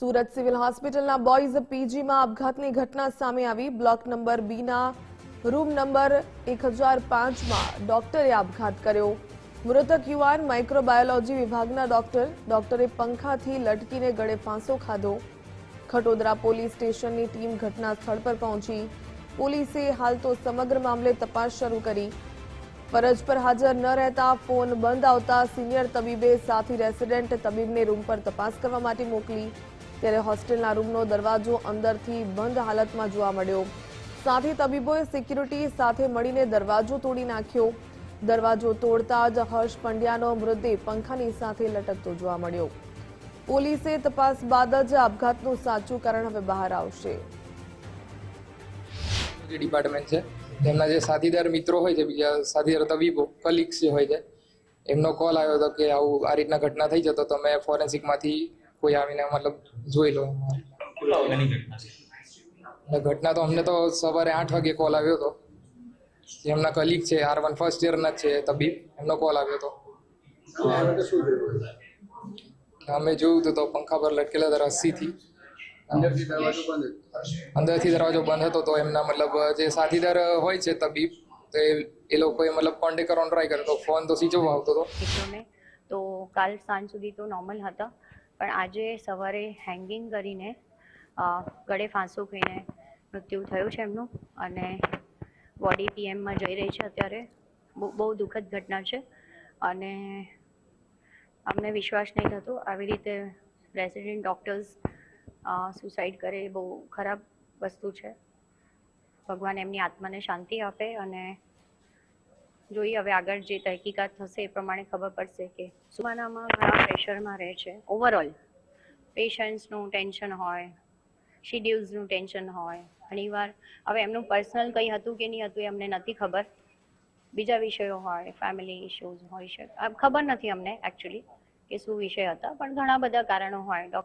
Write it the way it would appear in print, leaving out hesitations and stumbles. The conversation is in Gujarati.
સુરત સિવિલ હોસ્પિટલના બોયઝ પીજીમાં આપઘાતની ઘટના સામે આવી। બ્લોક નંબર બીના રૂમ નંબર 1005માં ડોક્ટરે આપઘાત કર્યો। મૃતક યુવાન માઇક્રોબાયોલોજી વિભાગના ડોક્ટરે પંખાથી લટકીને ગળે ફાંસો ખાધો। ખટોદરા પોલીસ સ્ટેશનની ટીમ ઘટના સ્થળ પર પહોંચી। પોલીસે હાલ તો સમગ્ર મામલે તપાસ શરૂ કરી। ફરજ પર હાજર ન રહેતા ફોન બંધ આવતા સિનિયર તબીબે સાથી રેસિડેન્ટ તબીબને રૂમ પર તપાસ કરવા માટે મોકલી। ત્યારે હોસ્ટેલના રૂમનો દરવાજો અંદરથી બંધ હાલતમાં જોવા મળ્યો। સાથી તબીબોએ સિક્યુરિટી સાથે મળીને દરવાજો તોડી નાખ્યો। દરવાજો તોડતા જ હર્ષ પંડ્યાનો મૃતદેહ પંખાની સાથે લટકતો જોવા મળ્યો। પોલીસે તપાસ બાદ જ આપઘાતનું સાચું કારણ હવે બહાર આવશે। ડિપાર્ટમેન્ટ છે તેમના જે સાથીદાર મિત્રો હોય છે, બીજા સાથીદાર તબીબો કલીગ્સ જે હોય છે, એમનો કોલ આવ્યો હતો કે આવું આ રીતના ઘટના થઈ જતો તમે ફોરેન્સિકમાંથી કોઈ આવીને મતલબ જોઈ લો। ઘટના તો અમને તો સવારે 8 વાગે કોલ આવ્યો હતો। એમના કલીગ છે, R1 ફર્સ્ટ યરના જ છે તબીબ, એમનો કોલ આવ્યો હતો। અમે જોયું તો પંખા પર લટકેલા હતા રસ્સીથી। અંદરથી દરવાજો બંધ હતો તો એમના મતલબ જે સાથીદાર હોય છે તબીબ, તો એ લોકોએ મતલબ કોન્ટેક્ટ કરવાનો ટ્રાય કર્યો તો ફોન તો સ્વિચ ઓફ આવતો હતો। તો કાલ સાંજ સુધી તો નોર્મલ હતા, પણ આજે સવારે હેંગિંગ કરીને ગળે ફાંસો ખાઈને મૃત્યુ થયું છે એમનું, અને બોડી પીએમમાં જઈ રહી છે અત્યારે। બહુ દુઃખદ ઘટના છે અને અમને વિશ્વાસ નહીં થતો આવી રીતે રેસિડેન્ટ ડૉક્ટર્સ સુસાઇડ કરે એ બહુ ખરાબ વસ્તુ છે। ભગવાન એમની આત્માને શાંતિ આપે અને જોઈએ હવે આગળ જે તહકીકાત થશે એ પ્રમાણે ખબર પડશે કે સુમાનામાં ઘણા પ્રેશરમાં રહે છે। ઓવરઓલ પેશન્ટ્સનું ટેન્શન હોય, શિડ્યુલ્સનું ટેન્શન હોય, ઘણીવાર હવે એમનું પર્સનલ કંઈ હતું કે નહીં હતું એ અમને નથી ખબર। બીજા વિષયો હોય, ફેમિલી ઇશ્યુઝ હોય છે, ખબર નથી અમને એકચ્યુઅલી કે શું વિષય હતા, પણ ઘણા બધા કારણો હોય।